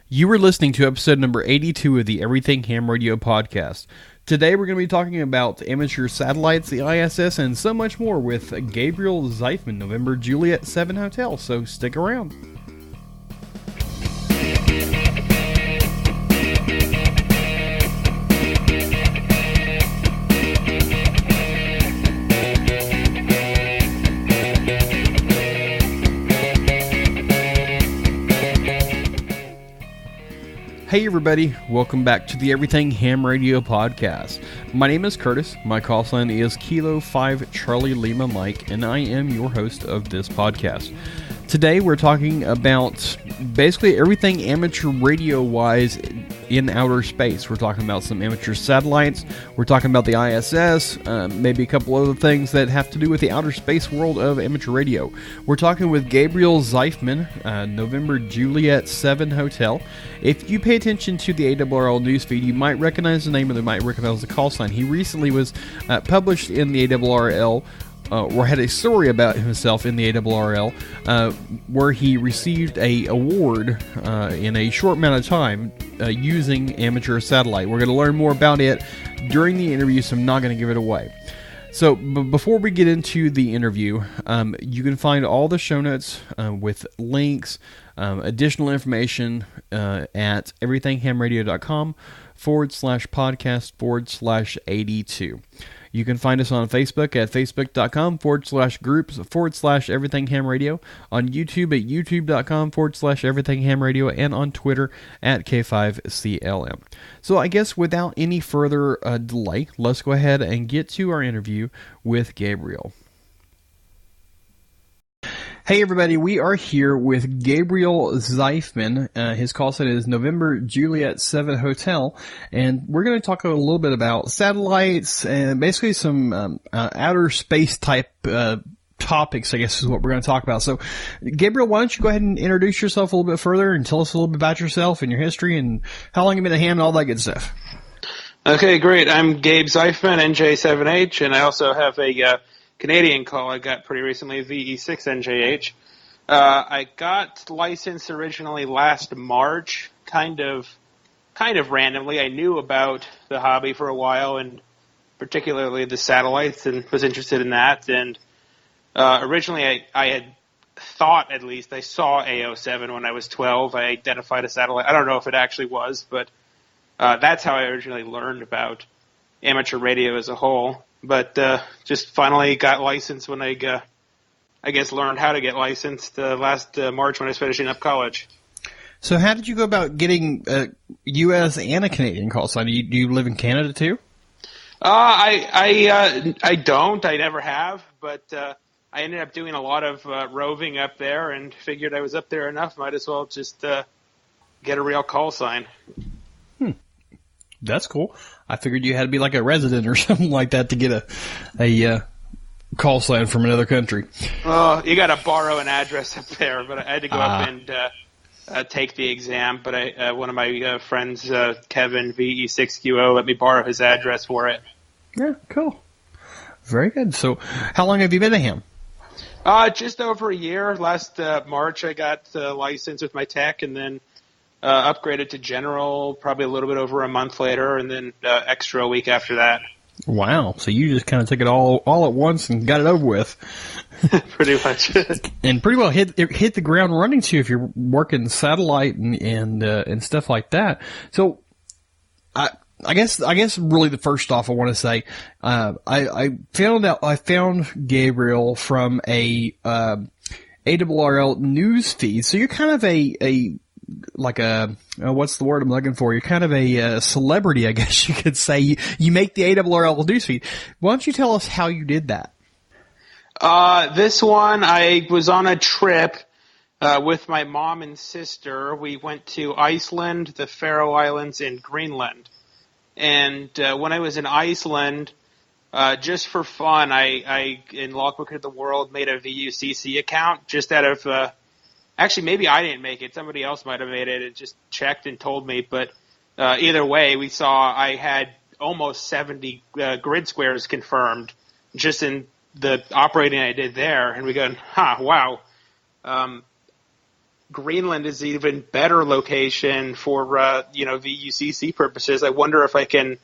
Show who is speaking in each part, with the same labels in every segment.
Speaker 1: You were listening to episode number 82 of the Everything Ham Radio podcast. Today we're going to be talking about amateur satellites, the ISS, and so much more with Gabreil Zeifman, November Juliet 7 Hotel, so stick around. Hey everybody, welcome back to the Everything Ham Radio podcast. My name is Curtis, my call sign is Kilo 5 Charlie Lima Mike, and I am your host of this podcast. Today we're talking about basically everything amateur radio-wise in outer space. We're talking about some amateur satellites, we're talking about the ISS, maybe a couple other things that have to do with the outer space world of amateur radio. We're talking with Gabreil Zeifman, November Juliet 7 Hotel. If you pay attention to the ARRL newsfeed, you might recognize the name or you might recognize the call sign. He recently was published in the ARRL, or had a story about himself in the ARRL, where he received a award in a short amount of time using amateur satellite. We're going to learn more about it during the interview, so I'm not going to give it away. So before we get into the interview, you can find all the show notes with links, additional information at everythinghamradio.com/podcast/82. You can find us on Facebook at facebook.com/groups/everythinghamradio, on YouTube at youtube.com/everythinghamradio, and on Twitter at K5CLM. So I guess without any further delay, let's go ahead and get to our interview with Gabriel. Hey everybody, we are here with Gabreil Zeifman. His call sign is November Juliet 7 Hotel, and we're going to talk a little bit about satellites and basically some outer space type topics, I guess is what we're going to talk about. So, Gabriel, why don't you go ahead and introduce yourself a little bit further and tell us a little bit about yourself and your history and how long you've been a ham and all that good stuff.
Speaker 2: Okay, great. I'm Gabe Zeifman, NJ7H, and I also have a Canadian call I got pretty recently, VUCC NJH. I got licensed originally last March, kind of randomly. I knew about the hobby for a while, and particularly the satellites, and was interested in that. And originally I had thought, at least, I saw A07 when I was 12. I identified a satellite. I don't know if it actually was, but that's how I originally learned about amateur radio as a whole. But just finally got licensed when I guess learned how to get licensed last March when I was finishing up college.
Speaker 1: So how did you go about getting a U.S. and a Canadian call sign? Do you live in Canada too?
Speaker 2: I don't. I never have. But I ended up doing a lot of roving up there and figured I was up there enough. Might as well just get a real call sign.
Speaker 1: That's cool. I figured you had to be like a resident or something like that to get a call sign from another country.
Speaker 2: Well, you got to borrow an address up there, but I had to go up and take the exam. But one of my friends, Kevin, VE6QO, let me borrow his address for it.
Speaker 1: Yeah, cool. Very good. So how long have you been a ham?
Speaker 2: Just over a year. Last March I got licensed with my tech, and then upgraded to general probably a little bit over a month later, and then extra a week after that.
Speaker 1: Wow. So you just kind of took it all at once and got it over with.
Speaker 2: Pretty much.
Speaker 1: And pretty well hit the ground running too if you're working satellite and stuff like that. So I guess really the first off I want to say I found Gabriel from a ARRL news feed. So you're kind of what's the word I'm looking for? You're kind of a celebrity, I guess you could say. You make the ARRL newsfeed. Why don't you tell us how you did that?
Speaker 2: This one, I was on a trip with my mom and sister. We went to Iceland, the Faroe Islands, and Greenland. And when I was in Iceland, just for fun, I in Logbook of the World, made a VUCC account just out of actually, maybe I didn't make it. Somebody else might have made it and just checked and told me. But either way, we saw I had almost 70 grid squares confirmed just in the operating I did there. And we go, wow. Greenland is an even better location for VUCC purposes. I wonder if I can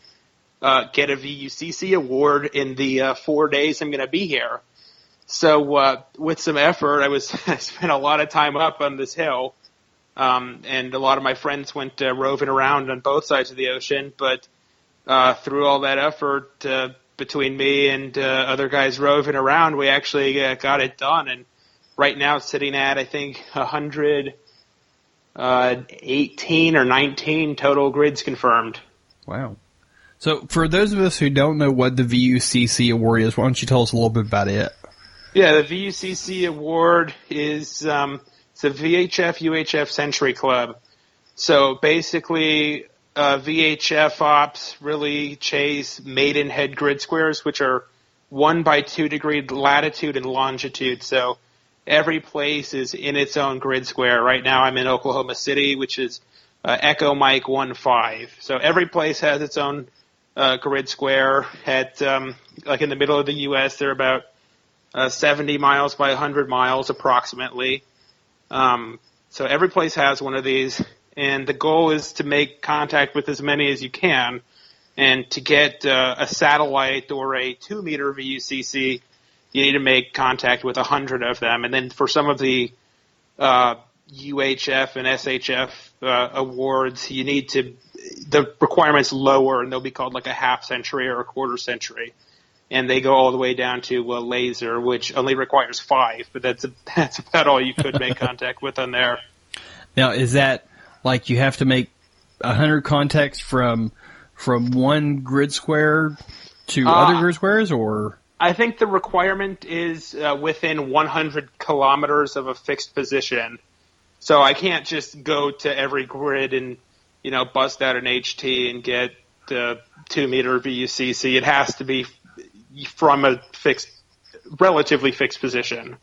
Speaker 2: get a VUCC award in the 4 days I'm going to be here. So with some effort, I spent a lot of time up on this hill, and a lot of my friends went roving around on both sides of the ocean. But through all that effort between me and other guys roving around, we actually got it done. And right now it's sitting at, I think, 118 or 19 total grids confirmed.
Speaker 1: Wow. So for those of us who don't know what the VUCC Award is, why don't you tell us a little bit about it?
Speaker 2: Yeah, the VUCC Award is it's a VHF-UHF Century Club. So basically, VHF ops really chase maiden head grid squares, which are 1 by 2 degree latitude and longitude. So every place is in its own grid square. Right now I'm in Oklahoma City, which is Echo Mike 1-5. So every place has its own grid square. At like in the middle of the U.S., they're about 70 miles by 100 miles approximately. So every place has one of these, and the goal is to make contact with as many as you can. And to get a satellite or a 2-meter VUCC, you need to make contact with 100 of them. And then for some of the UHF and SHF awards, you need the requirement's lower, and they'll be called like a half century or a quarter century. And they go all the way down to a laser, which only requires 5, but that's about all you could make contact with on there.
Speaker 1: Now, is that like you have to make 100 contacts from one grid square to other grid squares, or?
Speaker 2: I think the requirement is within 100 kilometers of a fixed position. So I can't just go to every grid and, bust out an HT and get the 2-meter VUCC. It has to be from a relatively fixed position.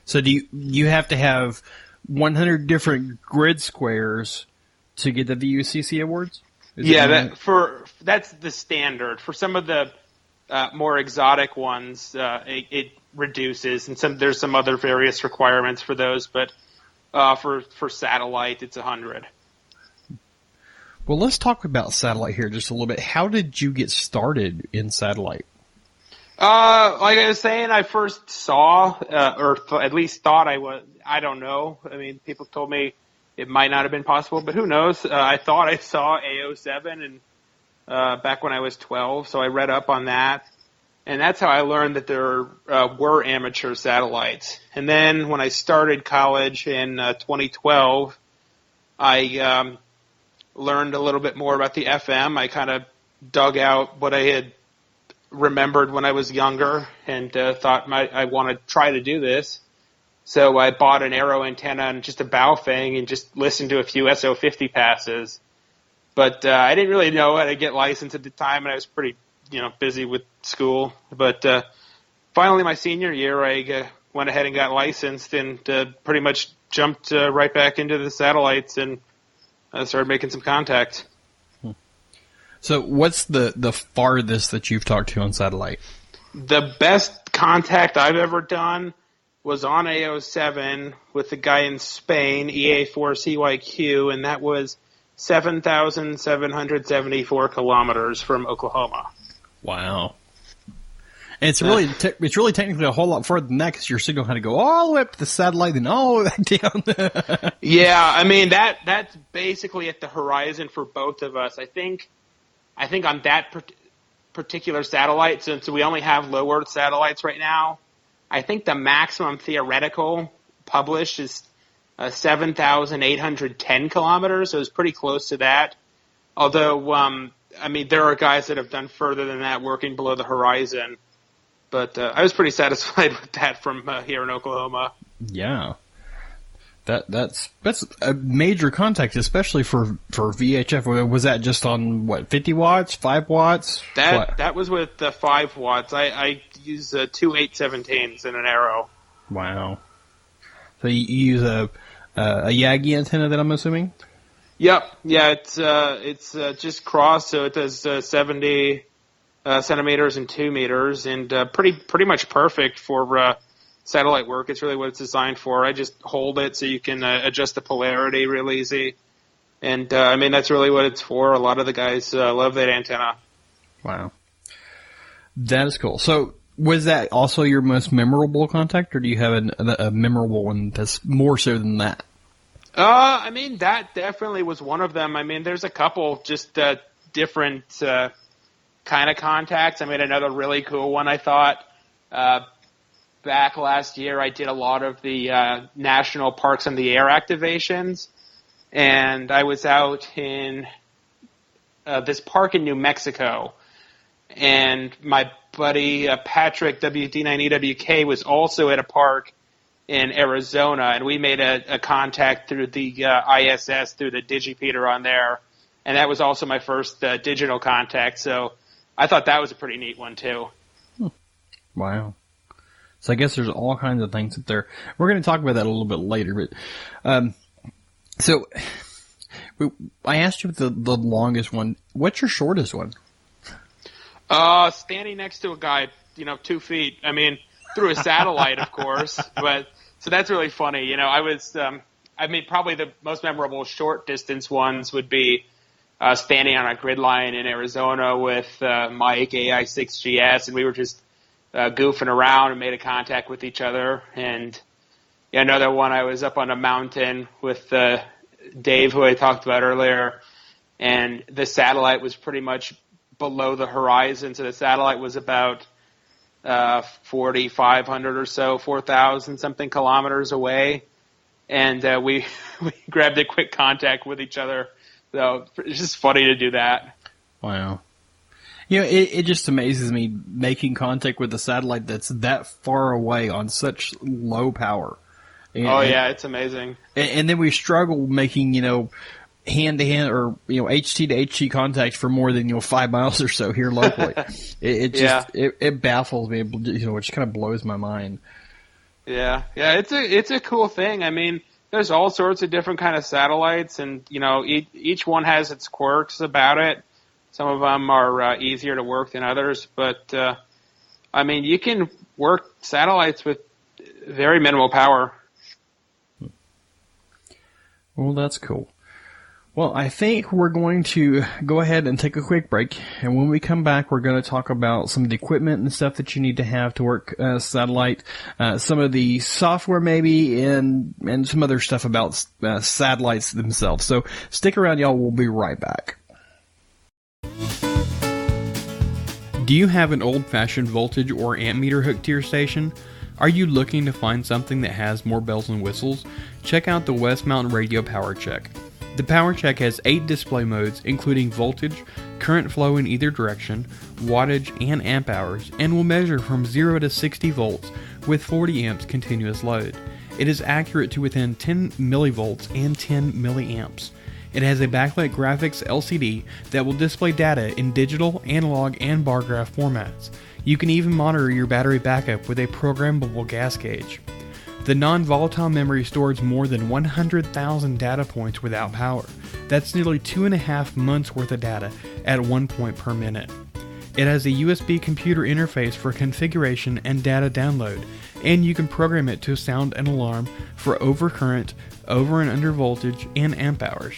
Speaker 1: So do you have to have 100 different grid squares to get the VUCC awards? That's the standard. For some of the more exotic ones, it reduces, and there's some other various requirements for those, but for satellite, it's 100. Well, let's talk about satellite here just a little bit. How did you get started in satellite?
Speaker 2: Like I was saying, I first saw, at least thought I don't know. I mean, people told me it might not have been possible, but who knows? I thought I saw A07 and back when I was 12, so I read up on that. And that's how I learned that there were amateur satellites. And then when I started college in 2012, I learned a little bit more about the FM. I kind of dug out what I had remembered when I was younger and thought I want to try to do this. So I bought an Aero antenna and just a Baofeng and just listened to a few SO50 passes. But I didn't really know how to get licensed at the time, and I was pretty busy with school. But finally, my senior year, I went ahead and got licensed and pretty much jumped right back into the satellites and started making some contact.
Speaker 1: So what's the farthest that you've talked to on satellite?
Speaker 2: The best contact I've ever done was on A07 with a guy in Spain, EA4CYQ, and that was 7,774 kilometers from Oklahoma.
Speaker 1: Wow. And it's really technically a whole lot further than that because your signal had to go all the way up to the satellite and all the way back down.
Speaker 2: Yeah, I mean, that's basically at the horizon for both of us. I think on that particular satellite, since we only have low Earth satellites right now, I think the maximum theoretical published is 7,810 kilometers, so it's pretty close to that. Although, I mean, there are guys that have done further than that working below the horizon. But I was pretty satisfied with that from here in Oklahoma.
Speaker 1: Yeah. That's a major contact, especially for VHF. Was that just on, 50 watts, 5 watts?
Speaker 2: That was with 5 watts. I use 2 8/17s in an Aero.
Speaker 1: Wow. So you use a Yagi antenna then, I'm assuming?
Speaker 2: Yep. Yeah, it's just cross, so it does 70 centimeters and 2 meters, and pretty much perfect for satellite work. It's really what it's designed for. I just hold it so you can adjust the polarity real easy. And, that's really what it's for. A lot of the guys love that antenna.
Speaker 1: Wow. That is cool. So, was that also your most memorable contact, or do you have a memorable one that's more so than that?
Speaker 2: That definitely was one of them. There's a couple just different kind of contacts. Another really cool one, I thought. Back last year, I did a lot of the National Parks in the Air activations, and I was out in this park in New Mexico, and my buddy Patrick WD9EWK was also at a park in Arizona, and we made a contact through the ISS, through the digipeater on there, and that was also my first digital contact, so I thought that was a pretty neat one too.
Speaker 1: Wow. So I guess there's all kinds of things up there. We're going to talk about that a little bit later, but so I asked you the longest one. What's your shortest one?
Speaker 2: Standing next to a guy, 2 feet. Through a satellite, of course. But so that's really funny. I was, probably the most memorable short distance ones would be standing on a grid line in Arizona with Mike AI6GS, and we were just goofing around and made a contact with each other. And another one, I was up on a mountain with Dave, who I talked about earlier, and the satellite was pretty much below the horizon. So the satellite was about 4,500 or so, 4,000 something kilometers away, and we grabbed a quick contact with each other. So it's just funny to do that.
Speaker 1: Wow. It just amazes me making contact with a satellite that's that far away on such low power.
Speaker 2: It's amazing.
Speaker 1: And then we struggle making, hand-to-hand or, HT to HT contact for more than, 5 miles or so here locally. It baffles me. It just kind of blows my mind.
Speaker 2: Yeah. Yeah, it's a cool thing. There's all sorts of different kind of satellites, and, each one has its quirks about it. Some of them are easier to work than others, but, you can work satellites with very minimal power.
Speaker 1: Well, that's cool. Well, I think we're going to go ahead and take a quick break, and when we come back, we're going to talk about some of the equipment and stuff that you need to have to work satellite, some of the software maybe, and some other stuff about satellites themselves. So stick around, y'all. We'll be right back. Do you have an old-fashioned voltage or amp meter hooked to your station? Are you looking to find something that has more bells and whistles? Check out the West Mountain Radio Power Check. The Power Check has 8 display modes, including voltage, current flow in either direction, wattage, and amp hours, and will measure from 0 to 60 volts with 40 amps continuous load. It is accurate to within 10 millivolts and 10 milliamps. It has a backlit graphics LCD that will display data in digital, analog, and bar graph formats. You can even monitor your battery backup with a programmable gas gauge. The non-volatile memory stores more than 100,000 data points without power. That's nearly 2.5 months worth of data at 1 point per minute. It has a USB computer interface for configuration and data download, and you can program it to sound an alarm for overcurrent, over and under voltage, and amp hours.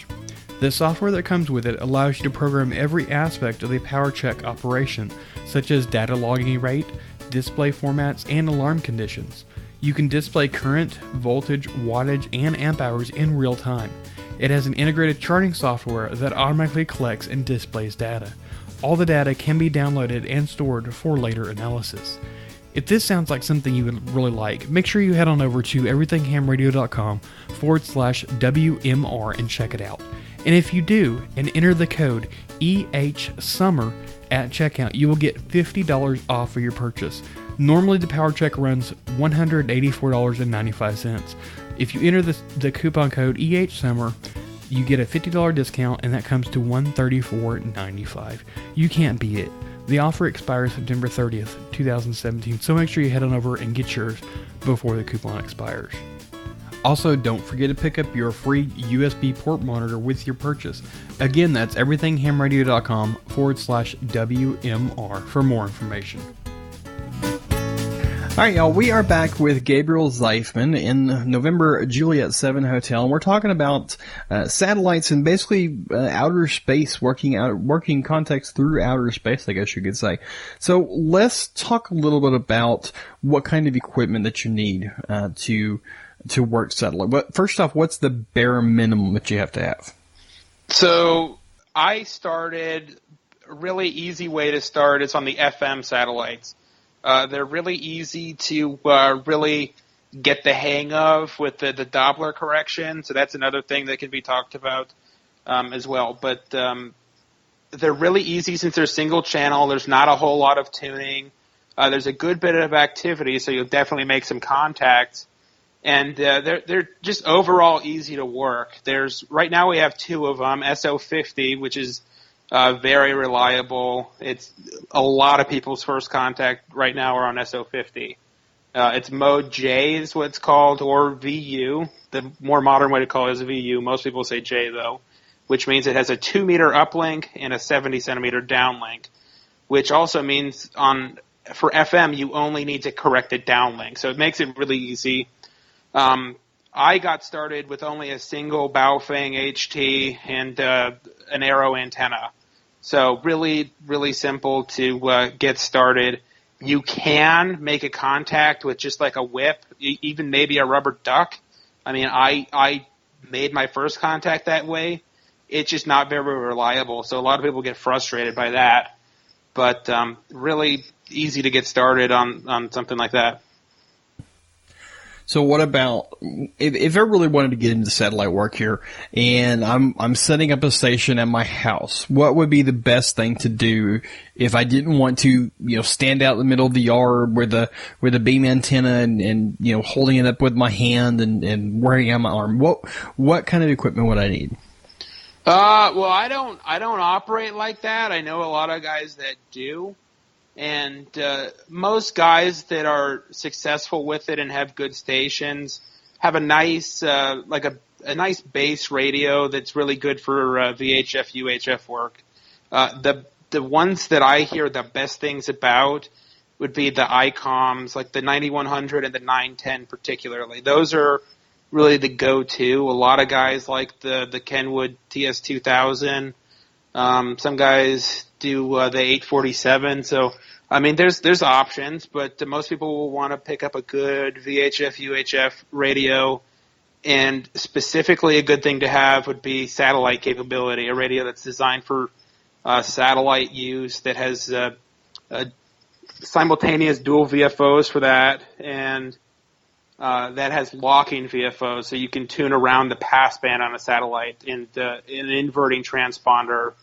Speaker 1: The software that comes with it allows you to program every aspect of the Power Check operation, such as data logging rate, display formats, and alarm conditions. You can display current, voltage, wattage, and amp hours in real time. It has an integrated charting software that automatically collects and displays data. All the data can be downloaded and stored for later analysis. If this sounds like something you would really like, make sure you head on over to everythinghamradio.com/WMR and check it out. And if you do, and enter the code EHSUMMER at checkout, you will get $50 off for your purchase. Normally the Power Check runs $184.95. If you enter the coupon code EHSUMMER, you get a $50 discount, and that comes to $134.95. You can't beat it. The offer expires September 30th, 2017, so make sure you head on over and get yours before the coupon expires. Also, don't forget to pick up your free USB port monitor with your purchase. Again, that's everythinghamradio.com/WMR for more information. All right, y'all, we are back with Gabreil Zeifman in November Juliet 7 Hotel, and we're talking about satellites and basically outer space, working contacts through outer space, I guess you could say. So let's talk a little bit about what kind of equipment that you need to work satellite. But first off, what's the bare minimum that you have to have?
Speaker 2: So I started, a really easy way to start is on the FM satellites. They're really easy to really get the hang of with the Doppler correction, so that's another thing that can be talked about as well. But they're really easy since they're single channel. There's not a whole lot of tuning. There's a good bit of activity, so you'll definitely make some contacts. And they're just overall easy to work. Right now we have two of them, SO50, which is very reliable. It's a lot of people's first contact right now are on SO50. It's mode J is what it's called, or VU. The more modern way to call it is VU. Most people say J though, which means it has a 2-meter uplink and a 70-centimeter downlink, which also means for FM you only need to correct the downlink. So it makes it really easy. I got started with only a single Baofeng HT and an Arrow antenna. So really, really simple to get started. You can make a contact with just like a whip, even maybe a rubber duck. I mean, I made my first contact that way. It's just not very reliable, so a lot of people get frustrated by that. But really easy to get started on something like that.
Speaker 1: So what about, if I really wanted to get into satellite work here, and I'm setting up a station at my house, what would be the best thing to do if I didn't want to, stand out in the middle of the yard with the beam antenna and holding it up with my hand and wearing it on my arm? What kind of equipment would I need?
Speaker 2: Well, I don't operate like that. I know a lot of guys that do. And most guys that are successful with it and have good stations have a nice, a nice base radio that's really good for VHF, UHF work. The ones that I hear the best things about would be the ICOMs, like the 9100 and the 910 particularly. Those are really the go-to. A lot of guys like the Kenwood TS2000. Some guys do the 847. So, I mean, there's options, but most people will want to pick up a good VHF, UHF radio, and specifically a good thing to have would be satellite capability, a radio that's designed for satellite use that has simultaneous dual VFOs for that, and that has locking VFOs, so you can tune around the passband on a satellite and an inverting transponder.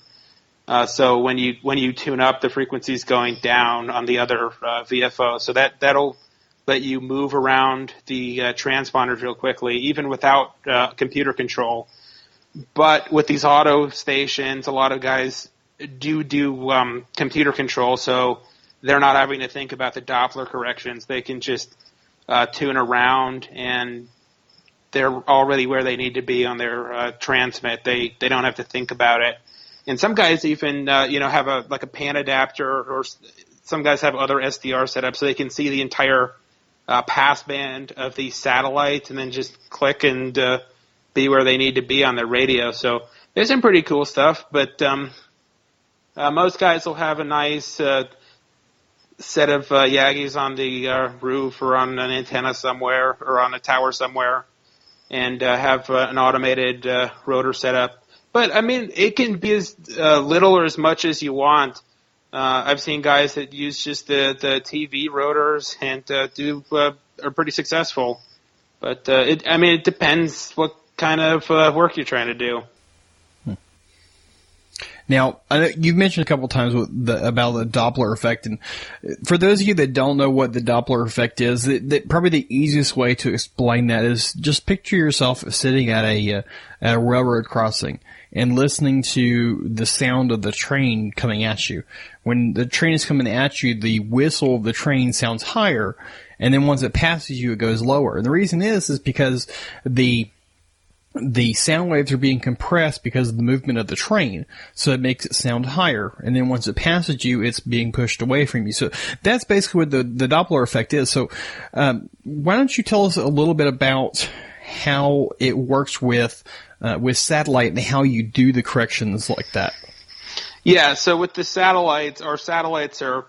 Speaker 2: So when you tune up, the frequency's going down on the other VFO. So that'll let you move around the transponders real quickly, even without computer control. But with these auto stations, a lot of guys do computer control, so they're not having to think about the Doppler corrections. They can just tune around, and they're already where they need to be on their transmit. They don't have to think about it. And some guys even, have a PAN adapter, or some guys have other SDR setups so they can see the entire passband of the satellite and then just click and be where they need to be on their radio. So there's some pretty cool stuff, but most guys will have a nice set of Yagis on the roof or on an antenna somewhere or on a tower somewhere, and have an automated rotor setup. But, I mean, it can be as little or as much as you want. I've seen guys that use just the TV rotors and are pretty successful. But, it depends what kind of work you're trying to do.
Speaker 1: Now, I know you've mentioned a couple times about the Doppler effect, and for those of you that don't know what the Doppler effect is, probably the easiest way to explain that is just picture yourself sitting at a railroad crossing and listening to the sound of the train coming at you. When the train is coming at you, the whistle of the train sounds higher, and then once it passes you, it goes lower. And the reason is because the the sound waves are being compressed because of the movement of the train, so it makes it sound higher. And then once it passes you, it's being pushed away from you. So that's basically what the Doppler effect is. So why don't you tell us a little bit about how it works with satellite and how you do the corrections like that?
Speaker 2: Yeah, so with the satellites, our satellites are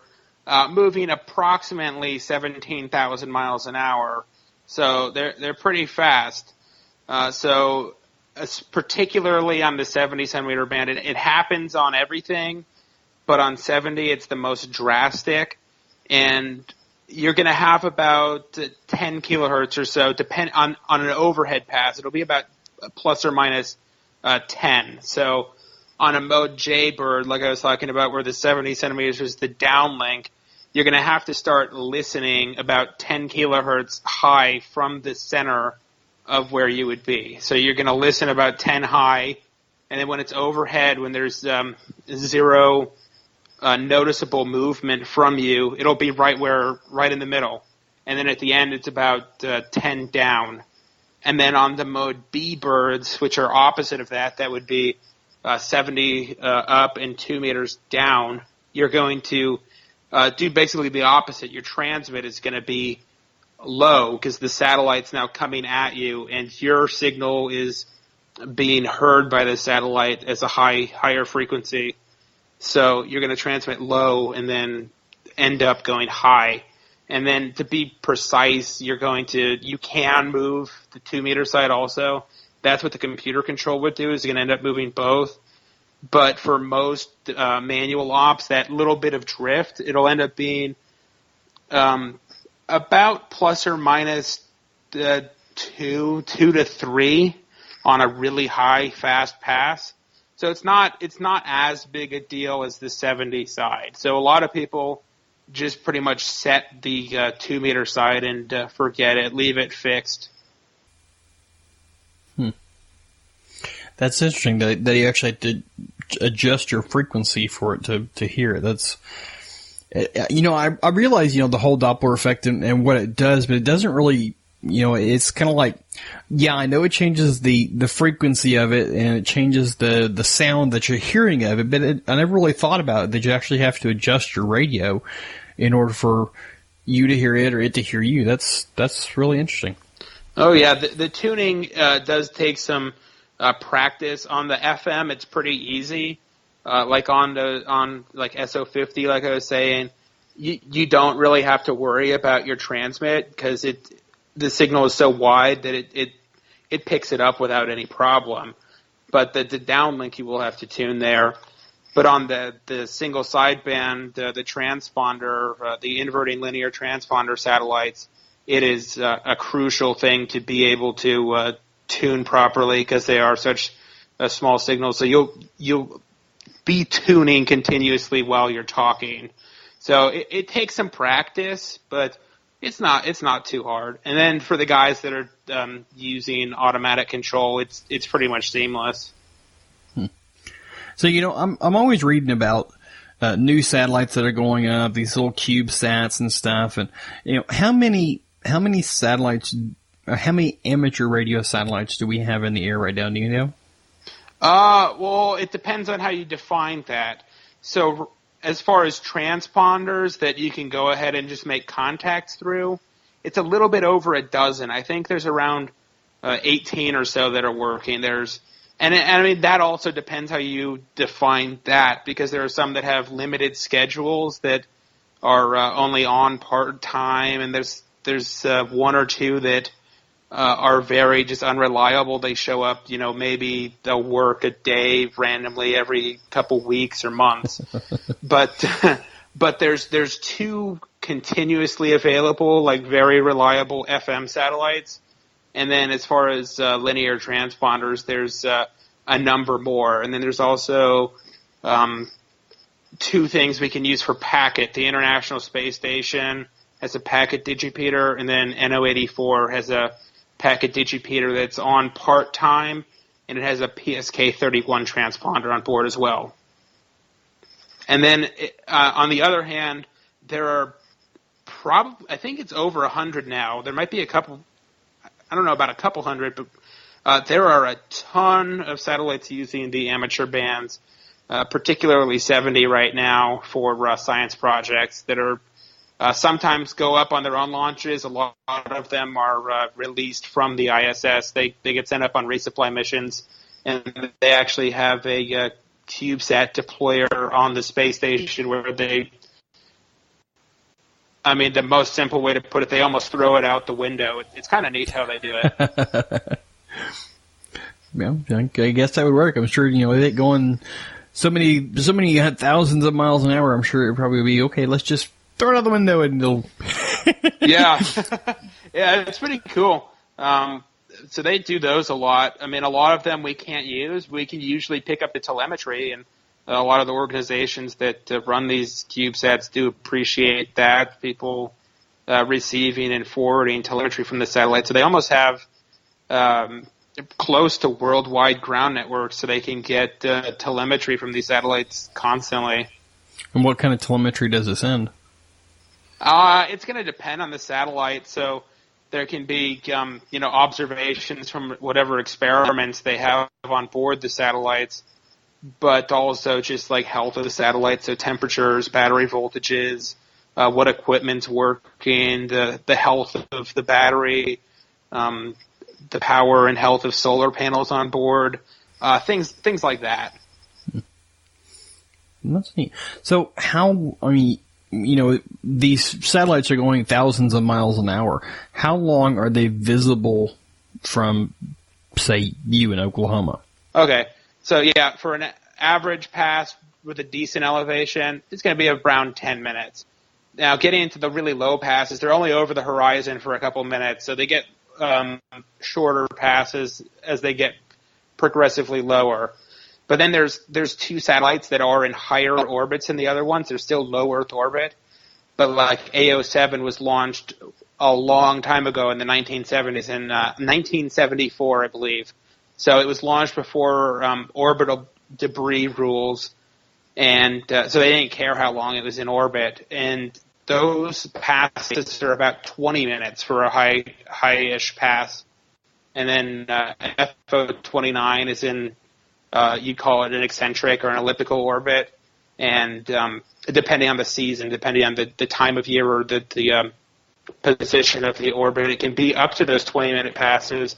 Speaker 2: moving approximately 17,000 miles an hour, so they're pretty fast. So particularly on the 70 centimeter band, it happens on everything, but on 70 it's the most drastic, and you're going to have about 10 kilohertz or so, depend on an overhead pass. It'll be about plus or minus 10. So on a mode Jaybird, like I was talking about, where the 70 centimeters is the downlink, you're going to have to start listening about 10 kilohertz high from the center of where you would be. So you're going to listen about 10 high, and then when it's overhead, when there's zero noticeable movement from you, it'll be right in the middle. And then at the end, it's about 10 down. And then on the mode B birds, which are opposite of that, that would be 70 up and 2 meters down, you're going to do basically the opposite. Your transmit is going to be low because the satellite's now coming at you, and your signal is being heard by the satellite as a higher frequency. So you're going to transmit low and then end up going high. And then to be precise, you can move the 2 meter side also. That's what the computer control would do, is you're going to end up moving both. But for most manual ops, that little bit of drift, it'll end up being about plus or minus 2 to 3 on a really high, fast pass. So it's not as big a deal as the 70 side. So a lot of people just pretty much set the 2 meter side and forget it, leave it fixed.
Speaker 1: That's interesting that you actually have to adjust your frequency for it to hear it. That's, I realize, the whole Doppler effect and what it does, but it doesn't really, it's kind of like, yeah, I know it changes the frequency of it and it changes the sound that you're hearing of it, but I never really thought about it, that you actually have to adjust your radio in order for you to hear it or it to hear you. That's really interesting.
Speaker 2: Oh yeah, the tuning does take some practice. On the FM, it's pretty easy. Like on SO50, like I was saying, you don't really have to worry about your transmit because the signal is so wide that it picks it up without any problem. But the downlink you will have to tune there. But on the single sideband, the transponder, the inverting linear transponder satellites, it is a crucial thing to be able to tune properly because they are such a small signal. So you'll be tuning continuously while you're talking. So it takes some practice, but it's not too hard. And then for the guys that are using automatic control, it's pretty much seamless.
Speaker 1: So I'm always reading about new satellites that are going up, these little CubeSats and stuff, and how many satellites, or how many amateur radio satellites do we have in the air right now? Do you know?
Speaker 2: Well, it depends on how you define that. So as far as transponders that you can go ahead and just make contacts through, it's a little bit over a dozen. I think there's around 18 or so that are working. And I mean, that also depends how you define that, because there are some that have limited schedules that are only on part-time, and there's one or two that are very just unreliable. They show up, maybe they'll work a day randomly every couple weeks or months. But there's two continuously available, like very reliable FM satellites. And then as far as linear transponders, there's a number more. And then there's also two things we can use for packet. The International Space Station has a packet digipeater, and then NO84 has a packet digipeater that's on part-time, and it has a PSK31 transponder on board as well. And then on the other hand, there are I think it's over 100 now. There might be a couple, I don't know about a couple hundred, but There are a ton of satellites using the amateur bands, particularly 70 right now for science projects that are sometimes go up on their own launches. A lot of them are released from the ISS. They get sent up on resupply missions, and they actually have a CubeSat deployer on the space station where the most simple way to put it, they almost throw it out the window. It's kind of neat how they do it.
Speaker 1: Yeah, I guess that would work. I'm sure, they going so many thousands of miles an hour. I'm sure it'd probably be okay. Let's just throw it out the window and they'll.
Speaker 2: Yeah, yeah, it's pretty cool. So they do those a lot. A lot of them we can't use. We can usually pick up the telemetry, and a lot of the organizations that run these CubeSats do appreciate that, people receiving and forwarding telemetry from the satellite. So they almost have close to worldwide ground networks, so they can get telemetry from these satellites constantly.
Speaker 1: And what kind of telemetry does it send?
Speaker 2: It's going to depend on the satellite. So there can be, observations from whatever experiments they have on board the satellites, but also just like health of the satellite, so temperatures, battery voltages, what equipment's working, the health of the battery, the power and health of solar panels on board, things like that.
Speaker 1: That's neat. So these satellites are going thousands of miles an hour. How long are they visible from, say, you in Oklahoma?
Speaker 2: Okay. So, yeah, for an average pass with a decent elevation, it's going to be around 10 minutes. Now, getting into the really low passes, they're only over the horizon for a couple minutes, so they get shorter passes as they get progressively lower. But then there's two satellites that are in higher orbits than the other ones. They're still low Earth orbit. But like A07 was launched a long time ago in the 1970s, in 1974, I believe. So it was launched before orbital debris rules. And so they didn't care how long it was in orbit. And those passes are about 20 minutes for a high-ish pass. And then FO29 is in, you'd call it an eccentric or an elliptical orbit. And depending on the season, depending on the time of year or the position of the orbit, it can be up to those 20-minute passes,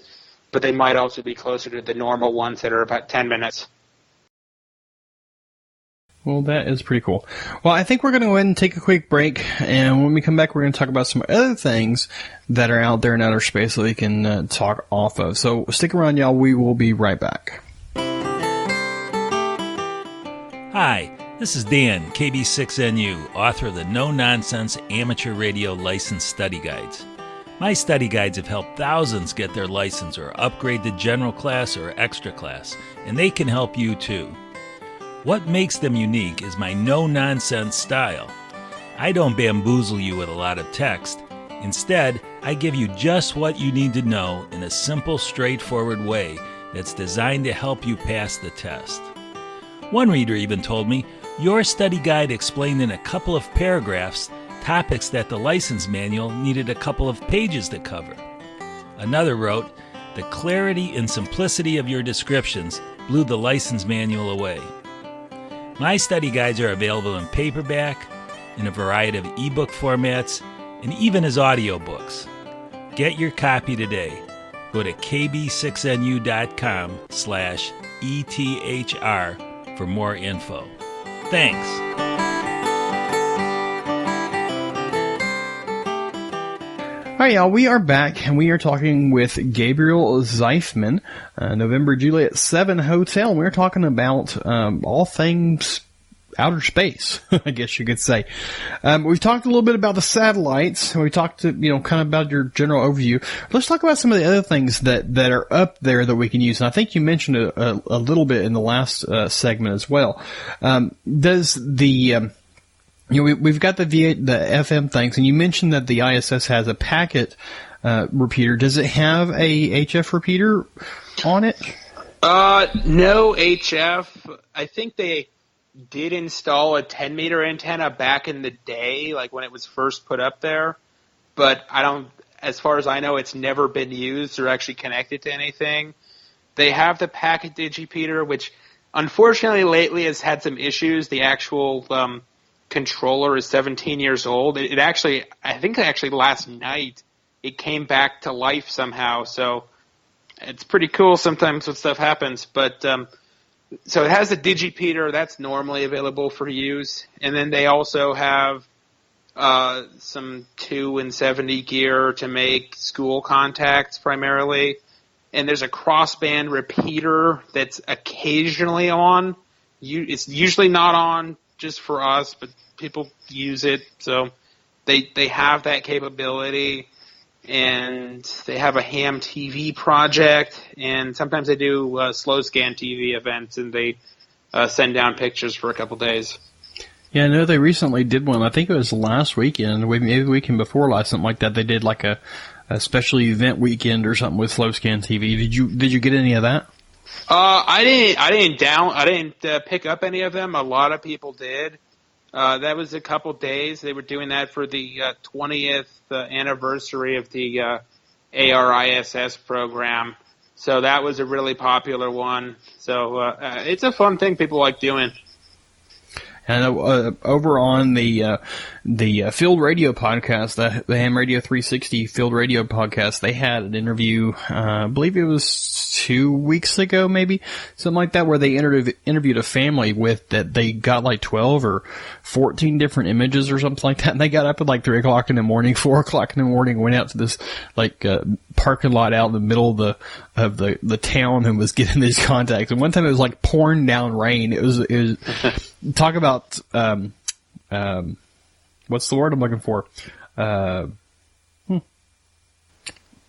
Speaker 2: but they might also be closer to the normal ones that are about 10 minutes.
Speaker 1: Well, that is pretty cool. Well, I think we're going to go ahead and take a quick break, and when we come back, we're going to talk about some other things that are out there in outer space that we can talk off of. So stick around, y'all. We will be right back.
Speaker 3: Hi, this is Dan, KB6NU, author of the No Nonsense Amateur Radio License Study Guides. My study guides have helped thousands get their license or upgrade to general class or extra class, and they can help you too. What makes them unique is my no-nonsense style. I don't bamboozle you with a lot of text. Instead, I give you just what you need to know in a simple, straightforward way that's designed to help you pass the test. One reader even told me, your study guide explained in a couple of paragraphs topics that the license manual needed a couple of pages to cover. Another wrote, the clarity and simplicity of your descriptions blew the license manual away. My study guides are available in paperback, in a variety of ebook formats, and even as audiobooks. Get your copy today. Go to kb6nu.com/ETHR for more info. Thanks.
Speaker 1: All right, y'all, we are back, and we are talking with Gabreil Zeifman, November Juliet 7 Hotel. We're talking about all things outer space, I guess you could say. We've talked a little bit about the satellites, and we talked to, kind of about your general overview. Let's talk about some of the other things that are up there that we can use. And I think you mentioned a little bit in the last segment as well. Does the we've got the FM things, and you mentioned that the ISS has a packet repeater. Does it have a HF repeater on it?
Speaker 2: No HF. I think they did install a 10-meter antenna back in the day, like when it was first put up there. But as far as I know, it's never been used or actually connected to anything. They have the packet digipeater, which unfortunately lately has had some issues. The actual controller is 17 years old. It actually, I think actually last night, it came back to life somehow. So it's pretty cool sometimes when stuff happens. But so it has a digipeater that's normally available for use. And then they also have some 270 gear to make school contacts primarily. And there's a crossband repeater that's occasionally on. It's usually not on just for us, but people use it. So they have that capability. And they have a ham TV project. And sometimes they do slow scan TV events, and they send down pictures for a couple days.
Speaker 1: Yeah, I know they recently did one. I think it was last weekend, maybe the weekend before last, something like that. They did like a special event weekend or something with slow scan TV. Did you get any of that?
Speaker 2: I didn't pick up any of them. A lot of people did. That was a couple days. They were doing that for the 20th anniversary of the ARISS program. So that was a really popular one. So it's a fun thing people like doing.
Speaker 1: And over on the Field Radio podcast, the Ham Radio 360 Field Radio podcast, they had an interview, I believe it was 2 weeks ago, maybe something like that, where they interviewed a family with that they got like 12 or 14 different images or something like that. And they got up at like 3 o'clock in the morning, 4 o'clock in the morning, went out to this like parking lot out in the middle of the town and was getting these contacts. And one time it was like pouring down rain. It was talk about what's the word I'm looking for?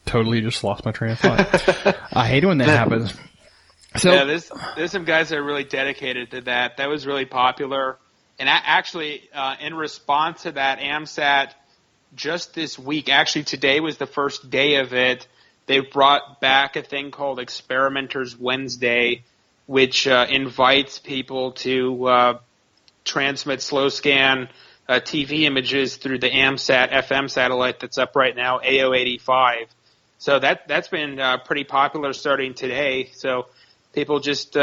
Speaker 1: Totally just lost my train of thought. I hate it when that happens. So
Speaker 2: yeah, there's some guys that are really dedicated to that. That was really popular. And actually, in response to that, AMSAT just this week, actually today was the first day of it, they brought back a thing called Experimenters Wednesday, which invites people to transmit slow scan TV images through the AMSAT FM satellite that's up right now, AO85. So that's been pretty popular starting today. So people just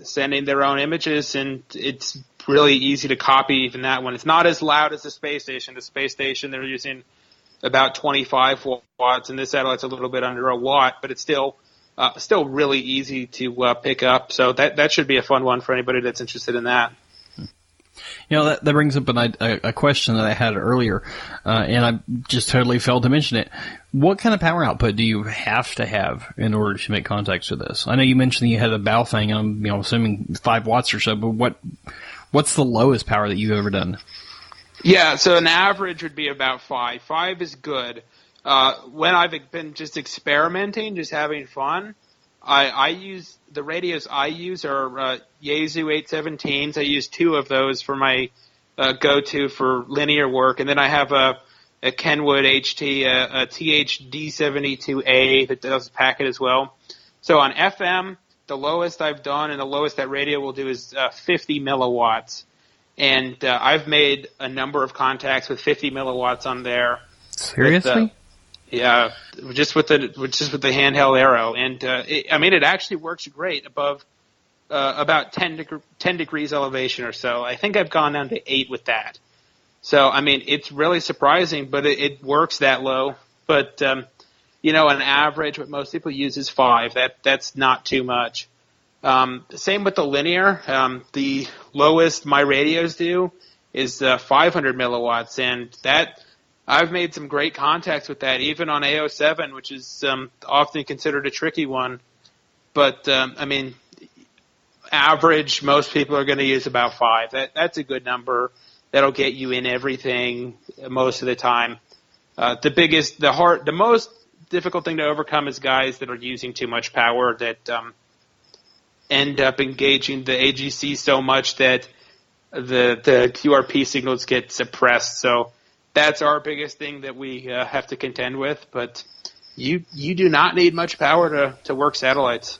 Speaker 2: sending their own images, and it's really easy to copy even that one. It's not as loud as the space station. The space station, they're using about 25 watts, and this satellite's a little bit under a watt, but it's still really easy to pick up. So that should be a fun one for anybody that's interested in that.
Speaker 1: You know, that brings up a question that I had earlier, and I just totally failed to mention it. What kind of power output do you have to have in order to make contacts with this? I know you mentioned you had a bow thing. I'm assuming 5 watts or so, but what's the lowest power that you've ever done?
Speaker 2: Yeah, so an average would be about 5. 5 is good. When I've been just experimenting, just having fun, I use the radios I use are Yaesu 817s. I use 2 of those for my go-to for linear work, and then I have a Kenwood HT, a THD72A that does packet as well. So on FM, the lowest I've done and the lowest that radio will do is 50 milliwatts, and I've made a number of contacts with 50 milliwatts on there.
Speaker 1: Seriously?
Speaker 2: Yeah, just with the handheld arrow, and it actually works great above about 10 degrees elevation or so. I think I've gone down to 8 with that. So it's really surprising, but it works that low. But an average, what most people use is 5. That's not too much. Same with the linear. The lowest my radios do is 500 milliwatts, and that. I've made some great contacts with that, even on AO7, which is often considered a tricky one. But, average, most people are going to use about 5. That's a good number. That'll get you in everything most of the time. The most difficult thing to overcome is guys that are using too much power that end up engaging the AGC so much that the QRP signals get suppressed. So that's our biggest thing that we have to contend with, but you do not need much power to work satellites.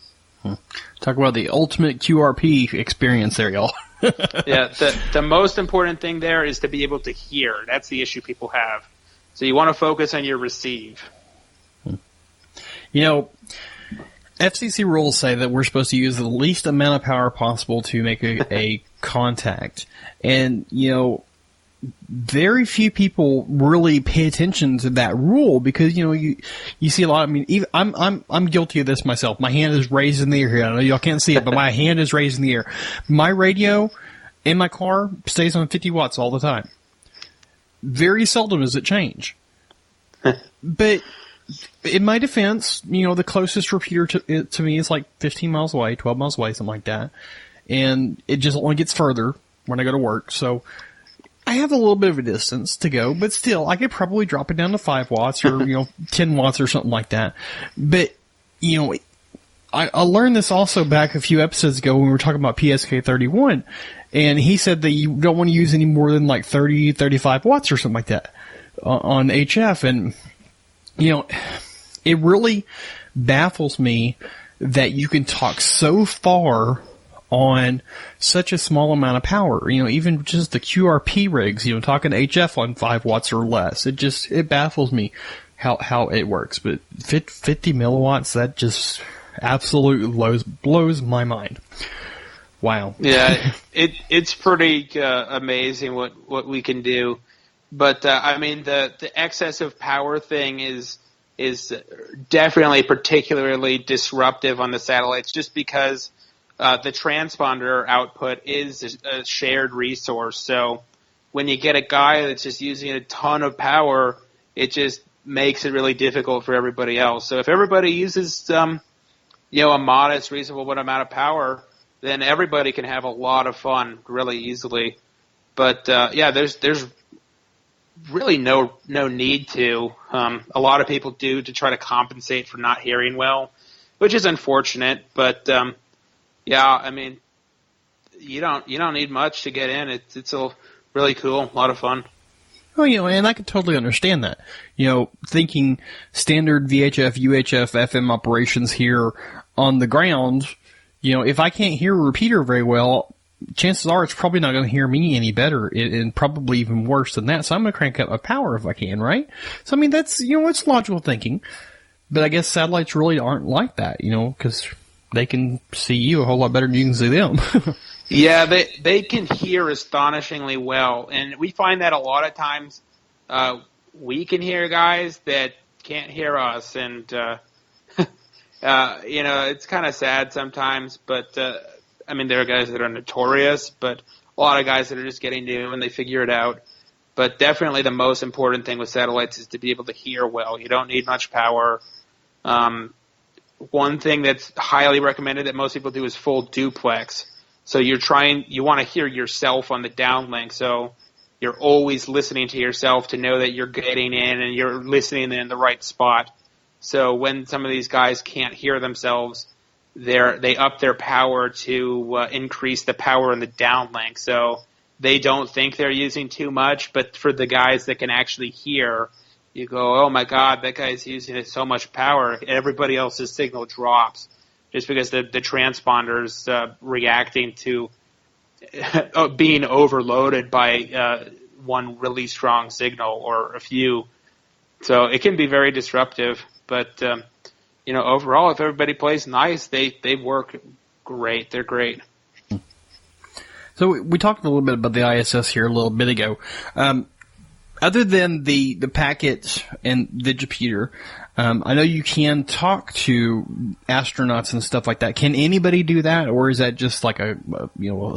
Speaker 1: Talk about the ultimate QRP experience there, y'all.
Speaker 2: Yeah, the most important thing there is to be able to hear. That's the issue people have. So you want to focus on your receive.
Speaker 1: FCC rules say that we're supposed to use the least amount of power possible to make a contact. And, very few people really pay attention to that rule because, you see a lot. I mean, even, I'm guilty of this myself. My hand is raised in the air here. I know y'all can't see it, but my hand is raised in the air. My radio in my car stays on 50 watts all the time. Very seldom does it change. But in my defense, the closest repeater to me is like 15 miles away, 12 miles away, something like that. And it just only gets further when I go to work. So I have a little bit of a distance to go, but still, I could probably drop it down to 5 watts or, 10 watts or something like that. But, I learned this also back a few episodes ago when we were talking about PSK31. And he said that you don't want to use any more than like 30, 35 watts or something like that on HF. And, it really baffles me that you can talk so far on such a small amount of power. Even just the QRP rigs, talking HF on 5 watts or less. It baffles me how it works. But 50 milliwatts, that just absolutely blows my mind. Wow.
Speaker 2: Yeah, it's pretty amazing what we can do. But the excess of power thing is definitely particularly disruptive on the satellites, just because the transponder output is a shared resource. So when you get a guy that's just using a ton of power, it just makes it really difficult for everybody else. So if everybody uses a modest, reasonable amount of power, then everybody can have a lot of fun really easily. But there's really no need to. A lot of people do to try to compensate for not hearing well, which is unfortunate. But you don't need much to get in. It's a really cool, a lot of fun.
Speaker 1: Well, and I can totally understand that. Thinking standard VHF, UHF, FM operations here on the ground, if I can't hear a repeater very well, chances are it's probably not going to hear me any better, and probably even worse than that. So I'm going to crank up my power if I can, right? So, that's, it's logical thinking. But I guess satellites really aren't like that, because they can see you a whole lot better than you can see them.
Speaker 2: Yeah, they can hear astonishingly well. And we find that a lot of times we can hear guys that can't hear us. And, it's kind of sad sometimes, but there are guys that are notorious, but a lot of guys that are just getting new and they figure it out. But definitely the most important thing with satellites is to be able to hear well. You don't need much power. One thing that's highly recommended that most people do is full duplex. So you want to hear yourself on the downlink. So you're always listening to yourself to know that you're getting in and you're listening in the right spot. So when some of these guys can't hear themselves, they up their power to increase the power in the downlink. So they don't think they're using too much, but for the guys that can actually hear, you go, oh my God, that guy's using so much power. Everybody else's signal drops just because the transponder's reacting to being overloaded by one really strong signal or a few. So it can be very disruptive, but overall, if everybody plays nice, they work great. They're great.
Speaker 1: So we talked a little bit about the ISS here a little bit ago. Other than the packet and the repeater, I know you can talk to astronauts and stuff like that. Can anybody do that, or is that just like a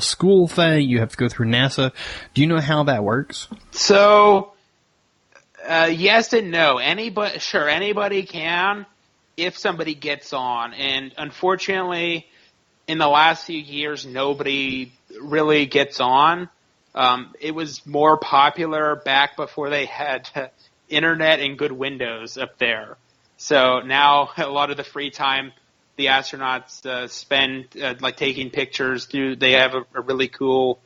Speaker 1: school thing? You have to go through NASA. Do you know how that works?
Speaker 2: So, yes and no. Anybody can if somebody gets on. And unfortunately, in the last few years, nobody really gets on. It was more popular back before they had internet and good windows up there. So now a lot of the free time the astronauts spend like taking pictures they have a really cool,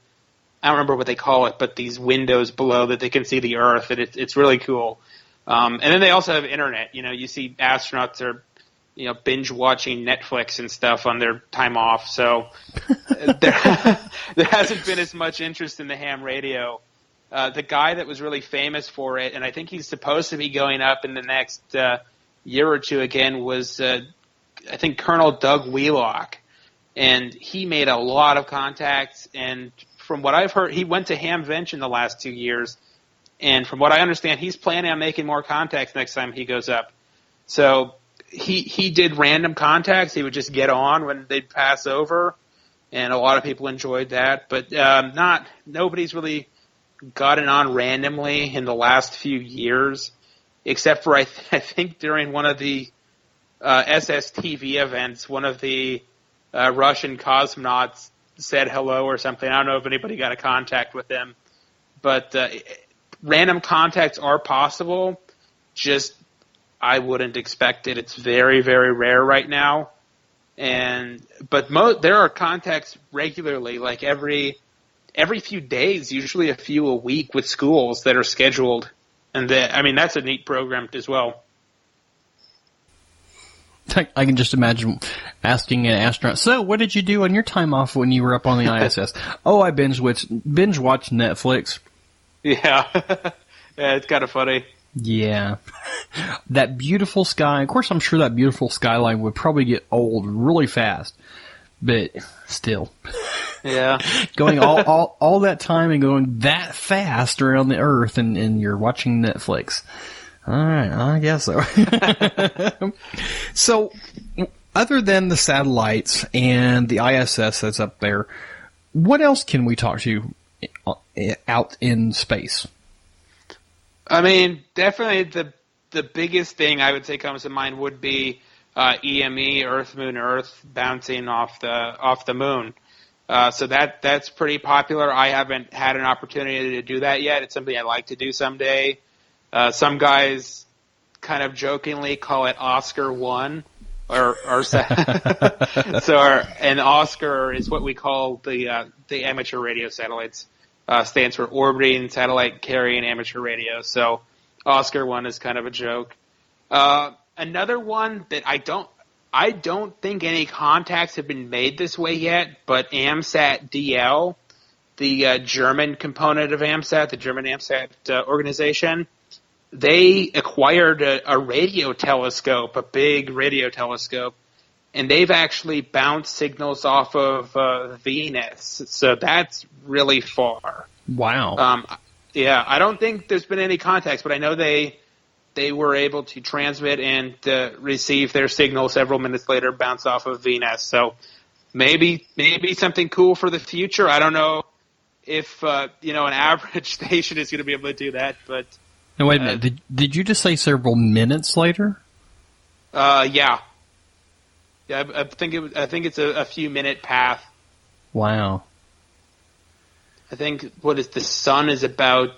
Speaker 2: I don't remember what they call it, but these windows below that they can see the Earth, and it's really cool. And then they also have internet. You see astronauts are binge watching Netflix and stuff on their time off. So there hasn't been as much interest in the ham radio. The guy that was really famous for it, and I think he's supposed to be going up in the next year or two again, was I think Colonel Doug Wheelock, and he made a lot of contacts. And from what I've heard, he went to Hamvention the last 2 years, and from what I understand, he's planning on making more contacts next time he goes up. So he did random contacts. He would just get on when they'd pass over, and a lot of people enjoyed that. But nobody's really gotten on randomly in the last few years, except for I think during one of the SSTV events, one of the Russian cosmonauts said hello or something. I don't know if anybody got a contact with them, but random contacts are possible. Just I wouldn't expect it. It's very, very rare right now. But there are contacts regularly, like every few days, usually a few a week with schools that are scheduled. And that's a neat program as well.
Speaker 1: I can just imagine asking an astronaut, so what did you do on your time off when you were up on the ISS? Oh, I binge watched Netflix.
Speaker 2: Yeah. Yeah, it's kind of funny.
Speaker 1: Yeah. That beautiful sky. Of course, I'm sure that beautiful skyline would probably get old really fast. But still.
Speaker 2: Yeah.
Speaker 1: Going all that time and going that fast around the Earth and you're watching Netflix. All right, I guess so. So, other than the satellites and the ISS that's up there, what else can we talk to out in space?
Speaker 2: Definitely the biggest thing I would say comes to mind would be EME, Earth, Moon, Earth, bouncing off the moon. So that's pretty popular. I haven't had an opportunity to do that yet. It's something I'd like to do someday. Some guys kind of jokingly call it Oscar 1, and Oscar is what we call the amateur radio satellites. Stands for orbiting satellite carrying amateur radio. So Oscar 1 is kind of a joke. Another one that I don't think any contacts have been made this way yet, but AMSAT DL, the German component of AMSAT, the German AMSAT organization, they acquired a radio telescope, a big radio telescope, and they've actually bounced signals off of Venus. So that's really far.
Speaker 1: Wow.
Speaker 2: Yeah, I don't think there's been any contacts, but I know they were able to transmit and receive their signal several minutes later, bounce off of Venus. So maybe something cool for the future. I don't know if an average station is going to be able to do that, but.
Speaker 1: No, wait a minute. Did you just say several minutes later?
Speaker 2: Yeah. Yeah, I think it's a few minute path.
Speaker 1: Wow.
Speaker 2: I think the sun is about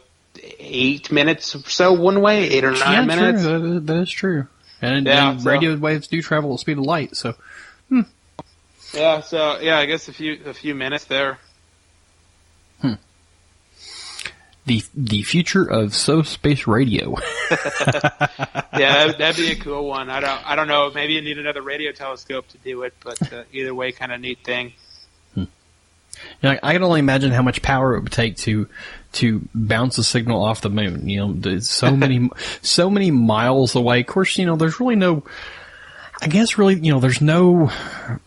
Speaker 2: 8 minutes or so one way, 8 or 9 minutes.
Speaker 1: True. That is true. And radio waves do travel at the speed of light, so.
Speaker 2: Yeah. So I guess a few minutes there.
Speaker 1: The future of space radio.
Speaker 2: Yeah, that'd be a cool one. I don't know. Maybe you need another radio telescope to do it, but either way, kind of neat thing.
Speaker 1: I can only imagine how much power it would take to bounce a signal off the moon. There's so many miles away. Of course, there's really no. I guess really, there's no.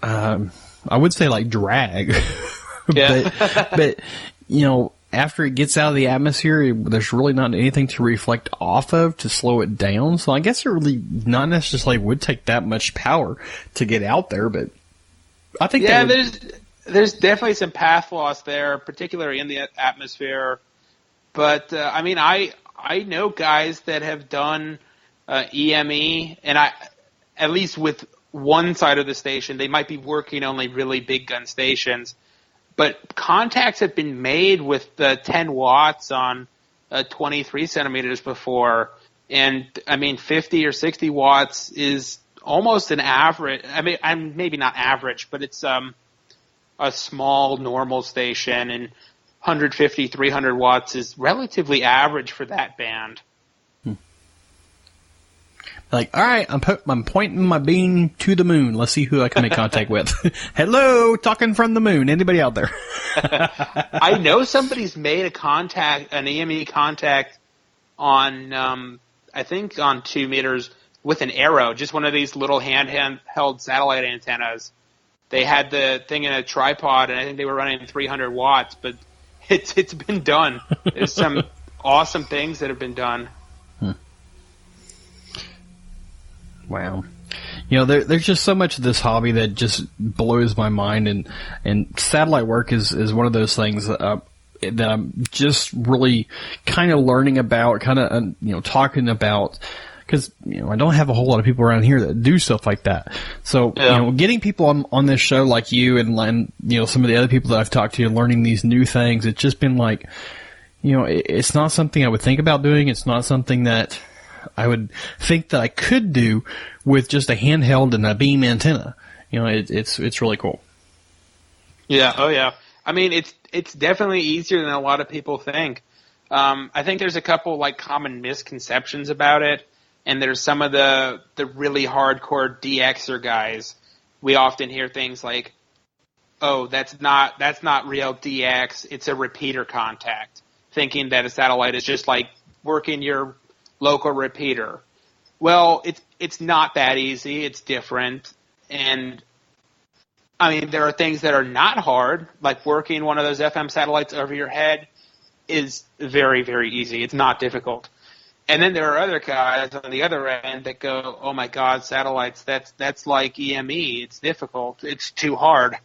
Speaker 1: I would say like drag.
Speaker 2: Yeah.
Speaker 1: but after it gets out of the atmosphere, there's really not anything to reflect off of to slow it down. So I guess it really not necessarily would take that much power to get out there, but I think
Speaker 2: there's definitely some path loss there, particularly in the atmosphere. But I know guys that have done EME, and at least with one side of the station, they might be working only really big gun stations. But contacts have been made with 10 watts on 23 centimeters before. And, 50 or 60 watts is almost an average. I'm maybe not average, but it's a small normal station. And 150, 300 watts is relatively average for that band.
Speaker 1: Like, all right, I'm pointing my beam to the moon. Let's see who I can make contact with. Hello, talking from the moon. Anybody out there?
Speaker 2: I know somebody's made an EME contact on, I think on 2 meters with an arrow, just one of these little handheld satellite antennas. They had the thing in a tripod, and I think they were running 300 watts, but it's been done. There's some awesome things that have been done.
Speaker 1: Wow. There's just so much of this hobby that just blows my mind, and satellite work is one of those things that I'm just really kind of learning about, kind of talking about, because I don't have a whole lot of people around here that do stuff like that. So getting people on this show like you and some of the other people that I've talked to, learning these new things, it's just been like, it's not something I would think about doing. It's not something that I would think that I could do with just a handheld and a beam antenna. It's really cool.
Speaker 2: Yeah. Oh yeah. I mean, it's definitely easier than a lot of people think. I think there's a couple common misconceptions about it, and there's some of the really hardcore DXer guys. We often hear things like, "Oh, that's not real DX. It's a repeater contact," thinking that a satellite is just like working your local repeater. Well, it's not that easy. It's different. And I mean, there are things that are not hard, like working one of those FM satellites over your head is very, very easy. It's not difficult. And then there are other guys on the other end that go, "Oh my God, satellites, that's like EME. It's difficult. It's too hard."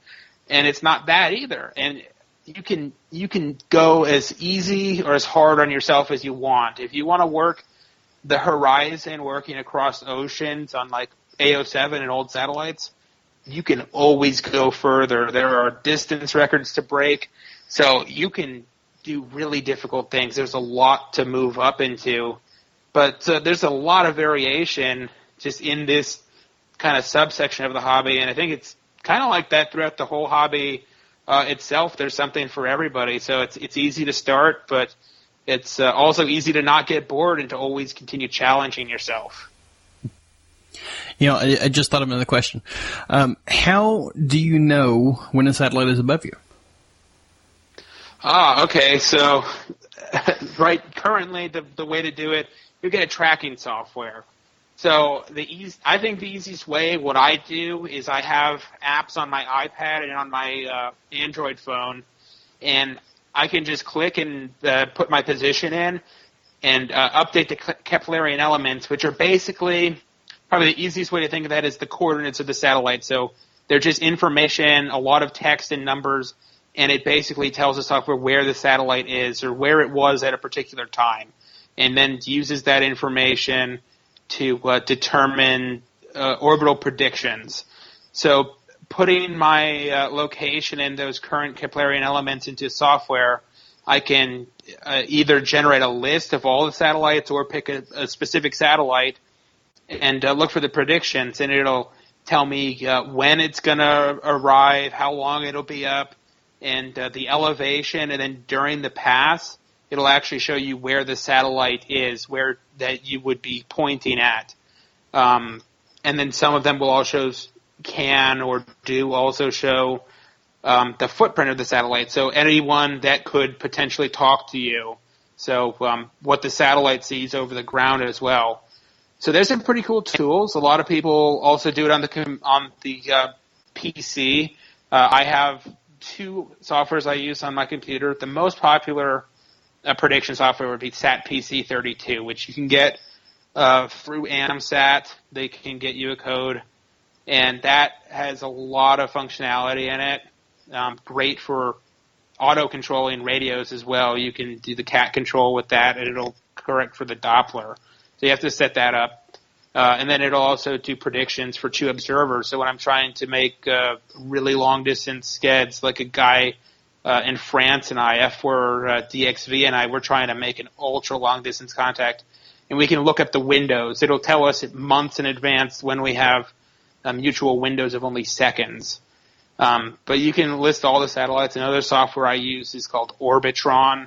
Speaker 2: And it's not that either. And you can go as easy or as hard on yourself as you want. If you want to work the horizon, working across oceans on AO7 and old satellites, you can always go further. There are distance records to break, so you can do really difficult things. There's a lot to move up into, but there's a lot of variation just in this kind of subsection of the hobby, and I think it's kind of like that throughout the whole hobby itself. There's something for everybody, so it's easy to start, but it's also easy to not get bored and to always continue challenging yourself.
Speaker 1: I just thought of another question. How do you know when a satellite is above you?
Speaker 2: Okay. So, currently the way to do it, you get a tracking software. So I think the easiest way, what I do is I have apps on my iPad and on my Android phone, and I can just click and put my position in and update the Keplerian elements, which are basically probably the easiest way to think of that is the coordinates of the satellite. So they're just information, a lot of text and numbers, and it basically tells the software where the satellite is or where it was at a particular time, and then uses that information to determine orbital predictions. So putting my location in those current Keplerian elements into software, I can either generate a list of all the satellites or pick a specific satellite and look for the predictions, and it'll tell me when it's going to arrive, how long it'll be up, and the elevation, and then during the pass, it'll actually show you where the satellite is, where that you would be pointing at. And then some of them will also do also show the footprint of the satellite, so anyone that could potentially talk to you. So what the satellite sees over the ground as well. So there's some pretty cool tools. A lot of people also do it on the PC. I have two softwares I use on my computer. The most popular prediction software would be SatPC32, which you can get through AmSat. They can get you a code, and that has a lot of functionality in it. Great for auto-controlling radios as well. You can do the cat control with that, and it'll correct for the Doppler. So you have to set that up. And then it'll also do predictions for two observers. So when I'm trying to make really long-distance skeds, like a guy in France and F4 DXV and we're trying to make an ultra-long-distance contact, and we can look up the windows. It'll tell us months in advance when we have mutual windows of only seconds. But you can list all the satellites. Another software I use is called Orbitron.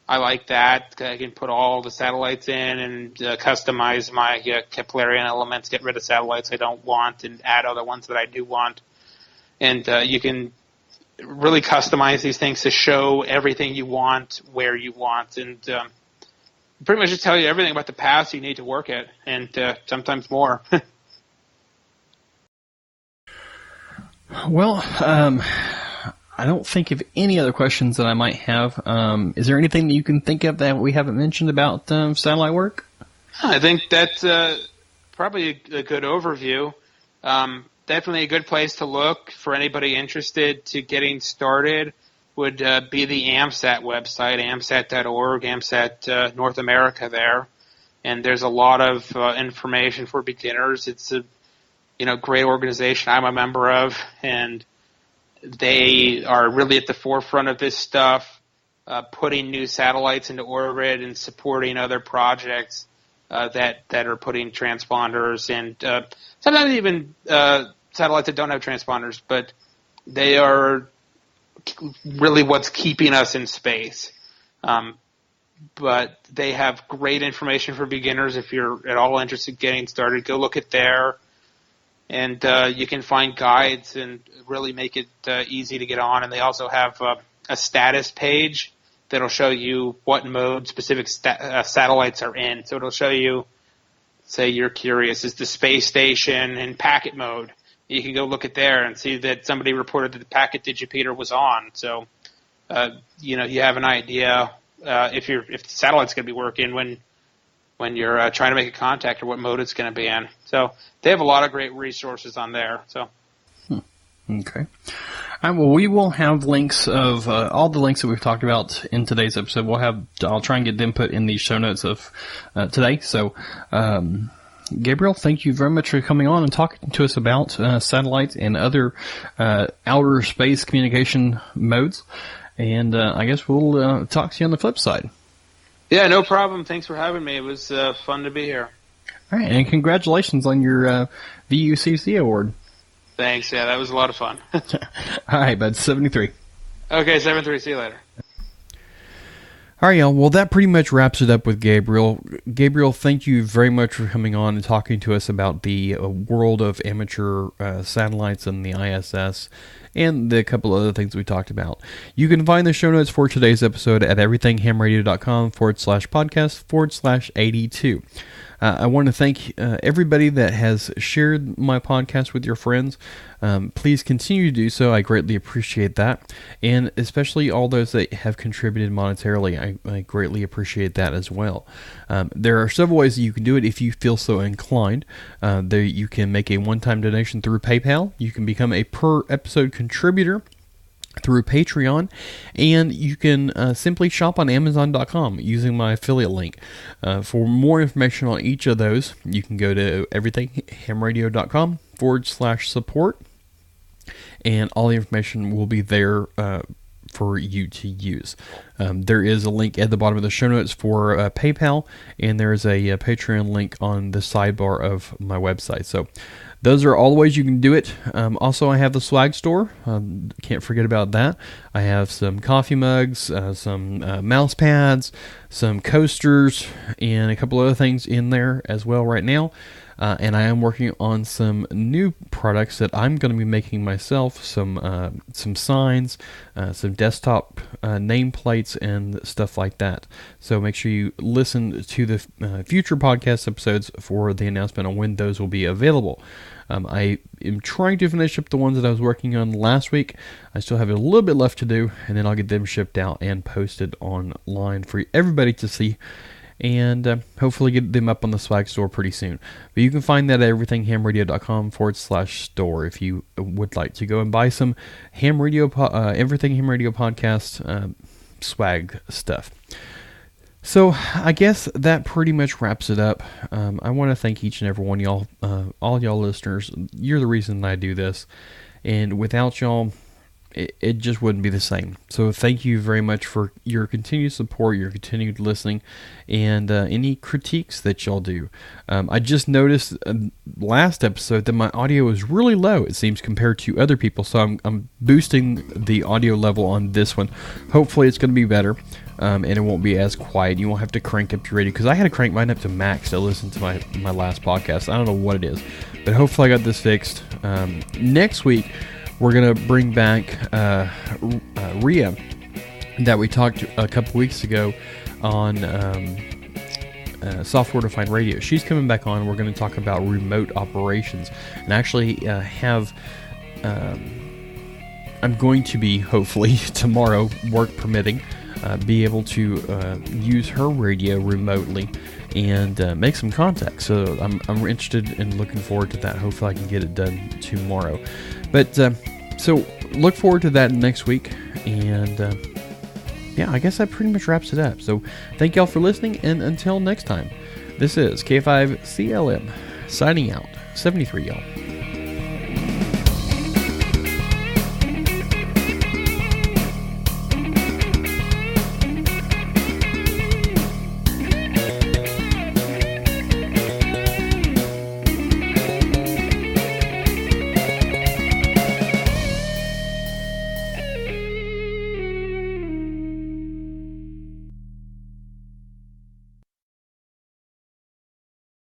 Speaker 2: I like that. I can put all the satellites in and customize my Keplerian elements, get rid of satellites I don't want, and add other ones that I do want. And you can really customize these things to show everything you want, where you want. And pretty much just tell you everything about the paths you need to work at, and sometimes more.
Speaker 1: Well, I don't think of any other questions that I might have. Is there anything that you can think of that we haven't mentioned about satellite work?
Speaker 2: I think that's probably a good overview. Definitely a good place to look for anybody interested to getting started would be the AMSAT website, amsat.org, AMSAT North America there. And there's a lot of information for beginners. It's a great organization I'm a member of, and they are really at the forefront of this stuff, putting new satellites into orbit and supporting other projects that are putting transponders and sometimes even satellites that don't have transponders, but they are really what's keeping us in space. But they have great information for beginners. If you're at all interested in getting started, go look at there. And you can find guides and really make it easy to get on. And they also have a status page that'll show you what mode specific satellites are in. So it'll show you, say you're curious, is the space station in packet mode? You can go look at there and see that somebody reported that the packet digipeater was on. So, you have an idea if the satellite's going to be working when you're trying to make a contact or what mode it's going to be in. So they have a lot of great resources on there. So.
Speaker 1: Okay. All right, well, we will have links of all the links that we've talked about in today's episode. I'll try and get them put in the show notes of today. So, Gabriel, thank you very much for coming on and talking to us about satellites and other outer space communication modes. And I guess we'll talk to you on the flip side.
Speaker 2: Yeah, no problem. Thanks for having me. It was fun to be here.
Speaker 1: All right, and congratulations on your VUCC Award.
Speaker 2: Thanks. Yeah, that was a lot of fun.
Speaker 1: All right, bud. 73.
Speaker 2: Okay, 73. See you later.
Speaker 1: All right, y'all. Well, that pretty much wraps it up with Gabriel. Gabriel, thank you very much for coming on and talking to us about the world of amateur satellites and the ISS and the couple other things we talked about. You can find the show notes for today's episode at everythinghamradio.com/podcast/82. I want to thank everybody that has shared my podcast with your friends. Please continue to do so. I greatly appreciate that. And especially all those that have contributed monetarily. I greatly appreciate that as well. There are several ways that you can do it if you feel so inclined. You can make a one-time donation through PayPal. You can become a per-episode contributor through Patreon, and you can simply shop on Amazon.com using my affiliate link. For more information on each of those, you can go to everythinghamradio.com/support, and all the information will be there for you to use. There is a link at the bottom of the show notes for PayPal, and there is a Patreon link on the sidebar of my website. So those are all the ways you can do it. Also, I have the swag store. Can't forget about that. I have some coffee mugs, some mouse pads, some coasters, and a couple other things in there as well right now. And I am working on some new products that I'm going to be making myself. Some signs, some desktop nameplates, and stuff like that. So make sure you listen to the future podcast episodes for the announcement on when those will be available. I am trying to finish up the ones that I was working on last week. I still have a little bit left to do, and then I'll get them shipped out and posted online for everybody to see, and hopefully get them up on the swag store pretty soon. But you can find that at everythinghamradio.com/store if you would like to go and buy some Everything Ham Radio podcast swag stuff. So I guess that pretty much wraps it up. I want to thank each and every one of y'all, all y'all listeners. You're the reason I do this, and without y'all, it just wouldn't be the same. So thank you very much for your continued support, your continued listening, and any critiques that y'all do. I just noticed last episode that my audio is really low, it seems, compared to other people. So I'm boosting the audio level on this one. Hopefully it's going to be better, and it won't be as quiet. You won't have to crank up your radio, because I had to crank mine up to max to listen to my last podcast. I don't know what it is, but hopefully I got this fixed. Next week, we're going to bring back Rhea that we talked a couple weeks ago on software-defined radio. She's coming back on. We're going to talk about remote operations, and actually have. I'm going to be, hopefully tomorrow, work permitting, be able to use her radio remotely and make some contacts. So I'm interested and looking forward to that. Hopefully I can get it done tomorrow. But so look forward to that next week. And yeah, I guess that pretty much wraps it up. So thank y'all for listening, and until next time, this is K5CLM signing out. 73 y'all.